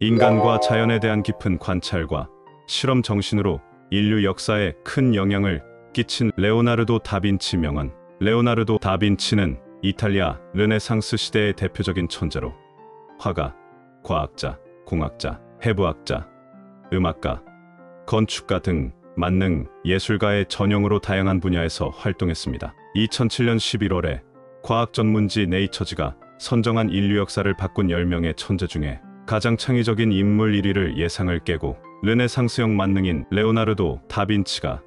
인간과 자연에 대한 깊은 관찰과 실험 정신으로 인류 역사에 큰 영향을 끼친 레오나르도 다빈치 명언. 레오나르도 다빈치는 이탈리아 르네상스 시대의 대표적인 천재로 화가, 과학자, 공학자, 해부학자, 음악가, 건축가 등 만능 예술가의 전형으로 다양한 분야에서 활동했습니다. 2007년 11월에 과학 전문지 네이처지가 선정한 인류 역사를 바꾼 10명의 천재 중에 가장 창의적인 인물 1위를 예상을 깨고 르네상스형 만능인 레오나르도 다빈치가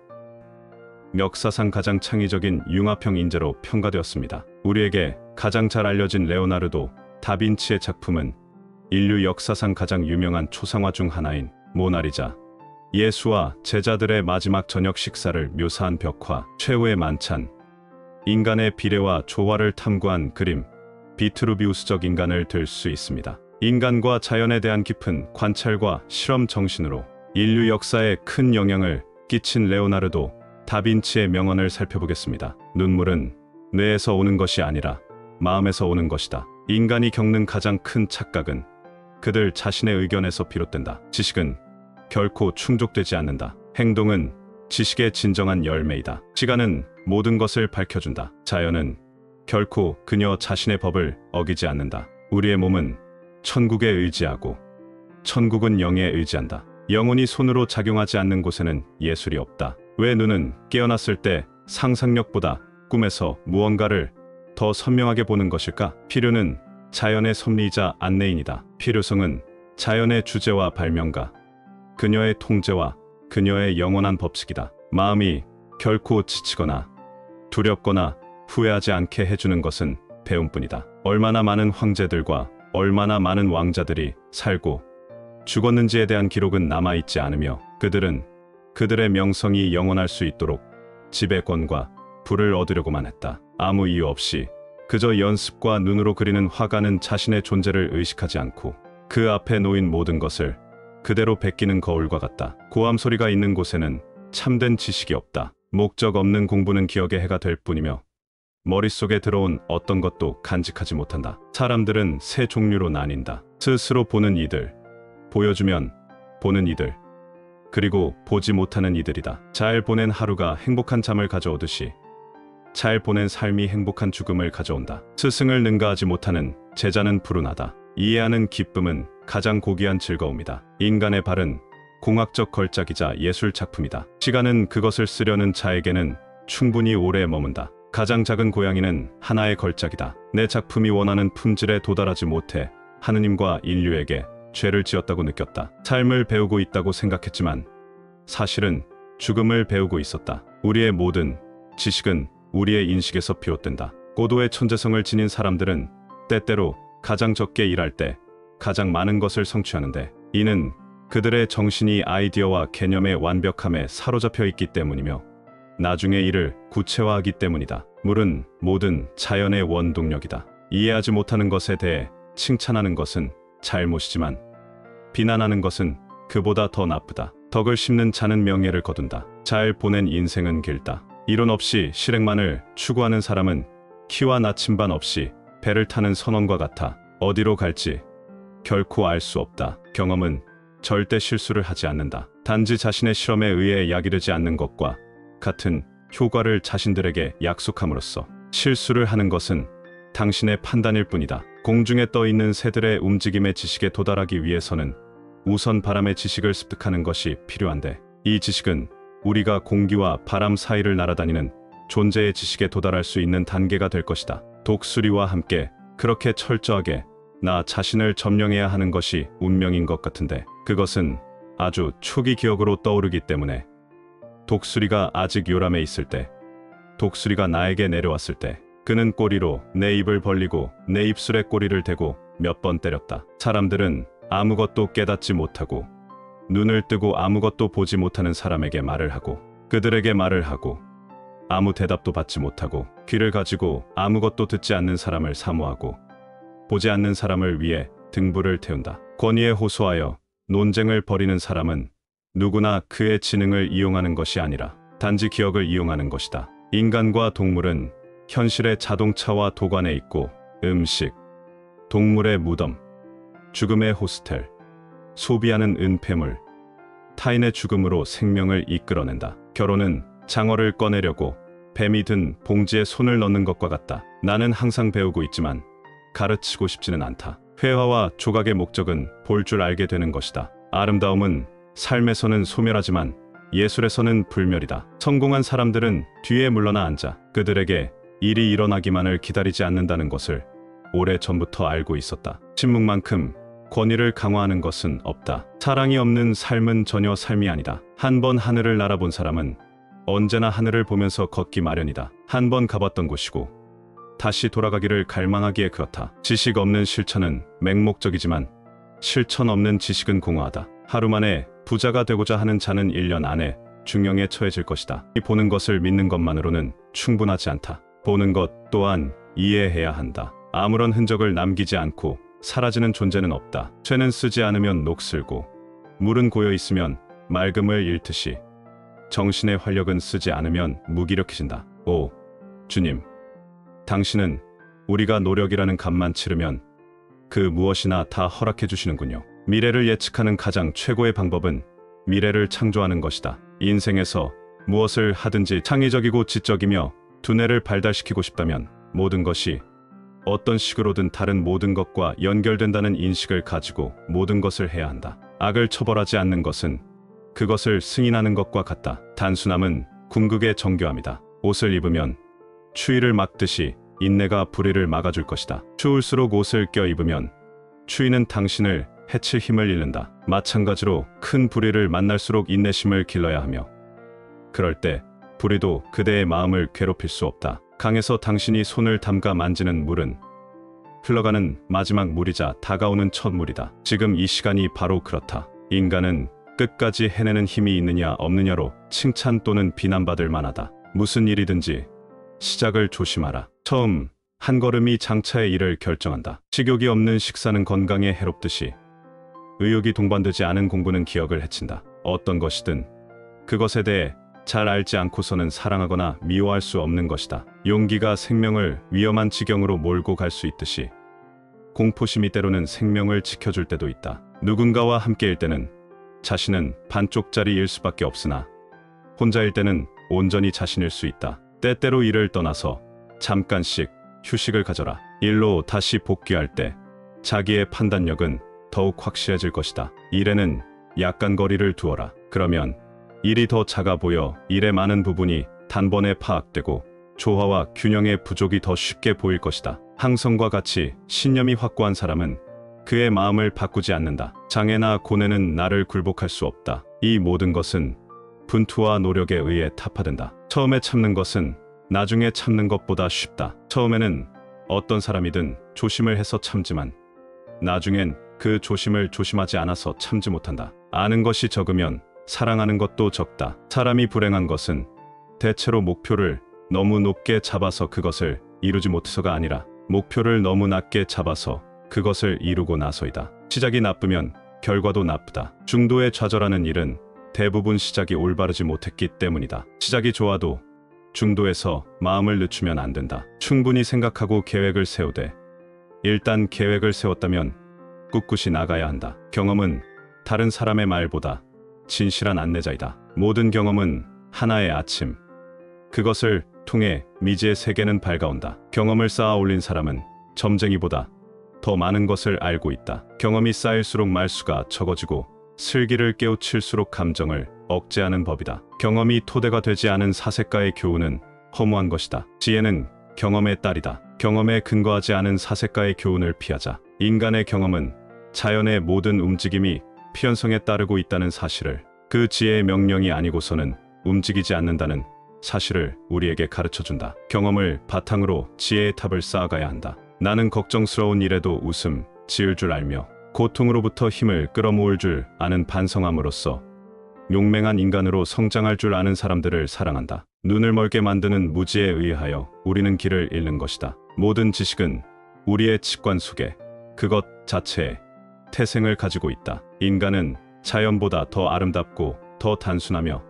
역사상 가장 창의적인 융합형 인재로 평가되었습니다. 우리에게 가장 잘 알려진 레오나르도 다빈치의 작품은 인류 역사상 가장 유명한 초상화 중 하나인 모나리자, 예수와 제자들의 마지막 저녁 식사를 묘사한 벽화, 최후의 만찬, 인간의 비례와 조화를 탐구한 그림, 비트루비우스적 인간을 들 수 있습니다. 인간과 자연에 대한 깊은 관찰과 실험 정신으로 인류 역사에 큰 영향을 끼친 레오나르도 다빈치의 명언을 살펴보겠습니다. 눈물은 뇌에서 오는 것이 아니라 마음에서 오는 것이다. 인간이 겪는 가장 큰 착각은 그들 자신의 의견에서 비롯된다. 지식은 결코 충족되지 않는다. 행동은 지식의 진정한 열매이다. 시간은 모든 것을 밝혀준다. 자연은 결코 그녀 자신의 법을 어기지 않는다. 우리의 몸은 천국에 의지하고 천국은 영에 의지한다. 영혼이 손으로 작용하지 않는 곳에는 예술이 없다. 왜 눈은 깨어났을 때 상상력보다 꿈에서 무언가를 더 선명하게 보는 것일까? 필요는 자연의 섭리이자 안내인이다. 필요성은 자연의 주제와 발명가, 그녀의 통제와 그녀의 영원한 법칙이다. 마음이 결코 지치거나 두렵거나 후회하지 않게 해주는 것은 배움뿐이다. 얼마나 많은 황제들과 얼마나 많은 왕자들이 살고 죽었는지에 대한 기록은 남아있지 않으며 그들은 그들의 명성이 영원할 수 있도록 지배권과 부를 얻으려고만 했다. 아무 이유 없이 그저 연습과 눈으로 그리는 화가는 자신의 존재를 의식하지 않고 그 앞에 놓인 모든 것을 그대로 베끼는 거울과 같다. 고함 소리가 있는 곳에는 참된 지식이 없다. 목적 없는 공부는 기억의 해가 될 뿐이며 머릿속에 들어온 어떤 것도 간직하지 못한다. 사람들은 세 종류로 나뉜다. 스스로 보는 이들, 보여주면 보는 이들, 그리고 보지 못하는 이들이다. 잘 보낸 하루가 행복한 잠을 가져오듯이 잘 보낸 삶이 행복한 죽음을 가져온다. 스승을 능가하지 못하는 제자는 불운하다. 이해하는 기쁨은 가장 고귀한 즐거움이다. 인간의 발은 공학적 걸작이자 예술 작품이다. 시간은 그것을 쓰려는 자에게는 충분히 오래 머문다. 가장 작은 고양이는 하나의 걸작이다. 내 작품이 원하는 품질에 도달하지 못해 하느님과 인류에게 죄를 지었다고 느꼈다. 삶을 배우고 있다고 생각했지만 사실은 죽음을 배우고 있었다. 우리의 모든 지식은 우리의 인식에서 비롯된다. 고도의 천재성을 지닌 사람들은 때때로 가장 적게 일할 때 가장 많은 것을 성취하는데 이는 그들의 정신이 아이디어와 개념의 완벽함에 사로잡혀 있기 때문이며 나중에 이를 구체화하기 때문이다. 물은 모든 자연의 원동력이다. 이해하지 못하는 것에 대해 칭찬하는 것은 잘못이지만 비난하는 것은 그보다 더 나쁘다. 덕을 심는 자는 명예를 거둔다. 잘 보낸 인생은 길다. 이론 없이 실행만을 추구하는 사람은 키와 나침반 없이 배를 타는 선원과 같아. 어디로 갈지 결코 알 수 없다. 경험은 절대 실수를 하지 않는다. 단지 자신의 실험에 의해 약이르지 않는 것과 같은 효과를 자신들에게 약속함으로써 실수를 하는 것은 당신의 판단일 뿐이다. 공중에 떠 있는 새들의 움직임의 지식에 도달하기 위해서는 우선 바람의 지식을 습득하는 것이 필요한데 이 지식은 우리가 공기와 바람 사이를 날아다니는 존재의 지식에 도달할 수 있는 단계가 될 것이다. 독수리와 함께 그렇게 철저하게 나 자신을 점령해야 하는 것이 운명인 것 같은데 그것은 아주 초기 기억으로 떠오르기 때문에 독수리가 아직 요람에 있을 때, 독수리가 나에게 내려왔을 때 그는 꼬리로 내 입을 벌리고 내 입술에 꼬리를 대고 몇 번 때렸다. 사람들은 아무것도 깨닫지 못하고 눈을 뜨고 아무것도 보지 못하는 사람에게 말을 하고 그들에게 말을 하고 아무 대답도 받지 못하고 귀를 가지고 아무것도 듣지 않는 사람을 사모하고 보지 않는 사람을 위해 등불을 태운다. 권위에 호소하여 논쟁을 벌이는 사람은 누구나 그의 지능을 이용하는 것이 아니라 단지 기억을 이용하는 것이다. 인간과 동물은 현실의 자동차와 도관에 있고 음식, 동물의 무덤, 죽음의 호스텔, 소비하는 은폐물, 타인의 죽음으로 생명을 이끌어낸다. 결혼은 장어를 꺼내려고 뱀이 든 봉지에 손을 넣는 것과 같다. 나는 항상 배우고 있지만 가르치고 싶지는 않다. 회화와 조각의 목적은 볼 줄 알게 되는 것이다. 아름다움은 삶에서는 소멸하지만 예술에서는 불멸이다. 성공한 사람들은 뒤에 물러나 앉아 그들에게 일이 일어나기만을 기다리지 않는다는 것을 오래 전부터 알고 있었다. 침묵만큼 권위를 강화하는 것은 없다. 사랑이 없는 삶은 전혀 삶이 아니다. 한 번 하늘을 날아본 사람은 언제나 하늘을 보면서 걷기 마련이다. 한 번 가봤던 곳이고 다시 돌아가기를 갈망하기에 그렇다. 지식 없는 실천은 맹목적이지만 실천 없는 지식은 공허하다. 하루 만에 부자가 되고자 하는 자는 1년 안에 중형에 처해질 것이다. 이 보는 것을 믿는 것만으로는 충분하지 않다. 보는 것 또한 이해해야 한다. 아무런 흔적을 남기지 않고 사라지는 존재는 없다. 쇠는 쓰지 않으면 녹슬고 물은 고여 있으면 맑음을 잃듯이 정신의 활력은 쓰지 않으면 무기력해진다. 오, 주님, 당신은 우리가 노력이라는 값만 치르면 그 무엇이나 다 허락해 주시는군요. 미래를 예측하는 가장 최고의 방법은 미래를 창조하는 것이다. 인생에서 무엇을 하든지 창의적이고 지적이며 두뇌를 발달시키고 싶다면 모든 것이 어떤 식으로든 다른 모든 것과 연결된다는 인식을 가지고 모든 것을 해야 한다. 악을 처벌하지 않는 것은 그것을 승인하는 것과 같다. 단순함은 궁극의 정교함이다. 옷을 입으면 추위를 막듯이 인내가 불의를 막아줄 것이다. 추울수록 옷을 껴입으면 추위는 당신을 해칠 힘을 잃는다. 마찬가지로 큰 불의를 만날수록 인내심을 길러야 하며 그럴 때 불의도 그대의 마음을 괴롭힐 수 없다. 강에서 당신이 손을 담가 만지는 물은 흘러가는 마지막 물이자 다가오는 첫 물이다. 지금 이 시간이 바로 그렇다. 인간은 끝까지 해내는 힘이 있느냐 없느냐로 칭찬 또는 비난받을 만하다. 무슨 일이든지 시작을 조심하라. 처음 한 걸음이 장차의 일을 결정한다. 식욕이 없는 식사는 건강에 해롭듯이 의욕이 동반되지 않은 공부는 기억을 해친다. 어떤 것이든 그것에 대해 잘 알지 않고서는 사랑하거나 미워할 수 없는 것이다. 용기가 생명을 위험한 지경으로 몰고 갈 수 있듯이 공포심이 때로는 생명을 지켜줄 때도 있다. 누군가와 함께일 때는 자신은 반쪽짜리일 수밖에 없으나 혼자일 때는 온전히 자신일 수 있다. 때때로 일을 떠나서 잠깐씩 휴식을 가져라. 일로 다시 복귀할 때 자기의 판단력은 더욱 확실해질 것이다. 일에는 약간 거리를 두어라. 그러면 일이 더 작아 보여 일의 많은 부분이 단번에 파악되고 조화와 균형의 부족이 더 쉽게 보일 것이다. 항성과 같이 신념이 확고한 사람은 그의 마음을 바꾸지 않는다. 장애나 고뇌는 나를 굴복할 수 없다. 이 모든 것은 분투와 노력에 의해 타파된다. 처음에 참는 것은 나중에 참는 것보다 쉽다. 처음에는 어떤 사람이든 조심을 해서 참지만 나중엔 그 조심을 조심하지 않아서 참지 못한다. 아는 것이 적으면 사랑하는 것도 적다. 사람이 불행한 것은 대체로 목표를 너무 높게 잡아서 그것을 이루지 못해서가 아니라 목표를 너무 낮게 잡아서 그것을 이루고 나서이다. 시작이 나쁘면 결과도 나쁘다. 중도에 좌절하는 일은 대부분 시작이 올바르지 못했기 때문이다. 시작이 좋아도 중도에서 마음을 늦추면 안 된다. 충분히 생각하고 계획을 세우되 일단 계획을 세웠다면 꿋꿋이 나가야 한다. 경험은 다른 사람의 말보다 진실한 안내자이다. 모든 경험은 하나의 아침. 그것을 통해 미지의 세계는 밝아온다. 경험을 쌓아 올린 사람은 점쟁이보다 더 많은 것을 알고 있다. 경험이 쌓일수록 말수가 적어지고 슬기를 깨우칠수록 감정을 억제하는 법이다. 경험이 토대가 되지 않은 사색가의 교훈은 허무한 것이다. 지혜는 경험의 딸이다. 경험에 근거하지 않은 사색가의 교훈을 피하자. 인간의 경험은 자연의 모든 움직임이 피연성에 따르고 있다는 사실을, 그 지혜의 명령이 아니고서는 움직이지 않는다는 사실을 우리에게 가르쳐준다. 경험을 바탕으로 지혜의 탑을 쌓아가야 한다. 나는 걱정스러운 일에도 웃음 지을 줄 알며 고통으로부터 힘을 끌어모을 줄 아는 반성함으로써 용맹한 인간으로 성장할 줄 아는 사람들을 사랑한다. 눈을 멀게 만드는 무지에 의하여 우리는 길을 잃는 것이다. 모든 지식은 우리의 직관 속에 그것 자체의 태생을 가지고 있다. 인간은 자연보다 더 아름답고 더 단순하며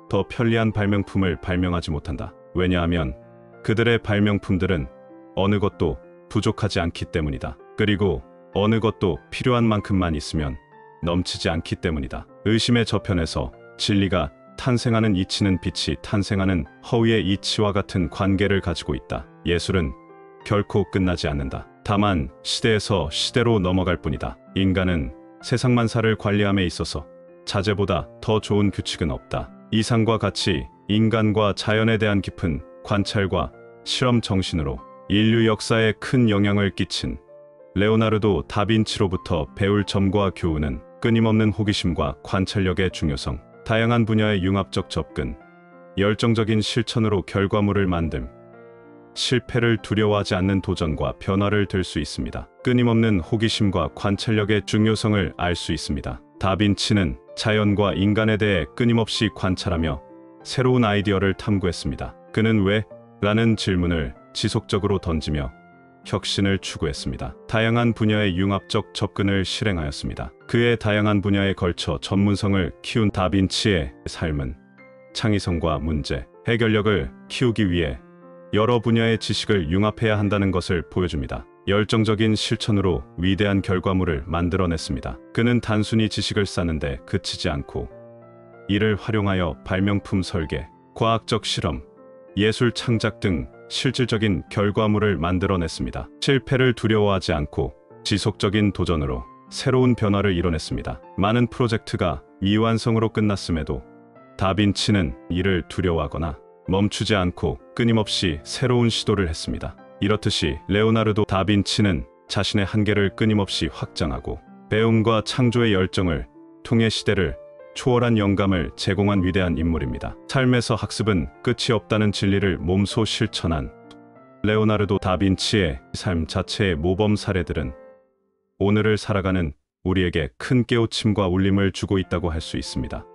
더 편리한 발명품을 발명하지 못한다. 왜냐하면 그들의 발명품들은 어느 것도 부족하지 않기 때문이다. 그리고 어느 것도 필요한 만큼만 있으면 넘치지 않기 때문이다. 의심의 저편에서 진리가 탄생하는 이치는 빛이 탄생하는 허위의 이치와 같은 관계를 가지고 있다. 예술은 결코 끝나지 않는다. 다만 시대에서 시대로 넘어갈 뿐이다. 인간은 세상만사를 관리함에 있어서 자재보다 더 좋은 규칙은 없다. 이상과 같이 인간과 자연에 대한 깊은 관찰과 실험 정신으로 인류 역사에 큰 영향을 끼친 레오나르도 다빈치로부터 배울 점과 교훈은 끊임없는 호기심과 관찰력의 중요성, 다양한 분야의 융합적 접근, 열정적인 실천으로 결과물을 만듦, 실패를 두려워하지 않는 도전과 변화를 들 수 있습니다. 끊임없는 호기심과 관찰력의 중요성을 알 수 있습니다. 다빈치는 자연과 인간에 대해 끊임없이 관찰하며 새로운 아이디어를 탐구했습니다. 그는 왜? 라는 질문을 지속적으로 던지며 혁신을 추구했습니다. 다양한 분야의 융합적 접근을 실행하였습니다. 그의 다양한 분야에 걸쳐 전문성을 키운 다빈치의 삶은 창의성과 문제 해결력을 키우기 위해 여러 분야의 지식을 융합해야 한다는 것을 보여줍니다. 열정적인 실천으로 위대한 결과물을 만들어냈습니다. 그는 단순히 지식을 쌓는데 그치지 않고 이를 활용하여 발명품 설계, 과학적 실험, 예술 창작 등 실질적인 결과물을 만들어냈습니다. 실패를 두려워하지 않고 지속적인 도전으로 새로운 변화를 이뤄냈습니다. 많은 프로젝트가 미완성으로 끝났음에도 다빈치는 이를 두려워하거나 멈추지 않고 끊임없이 새로운 시도를 했습니다. 이렇듯이 레오나르도 다빈치는 자신의 한계를 끊임없이 확장하고 배움과 창조의 열정을 통해 시대를 초월한 영감을 제공한 위대한 인물입니다. 삶에서 학습은 끝이 없다는 진리를 몸소 실천한 레오나르도 다빈치의 삶 자체의 모범 사례들은 오늘을 살아가는 우리에게 큰 깨우침과 울림을 주고 있다고 할 수 있습니다.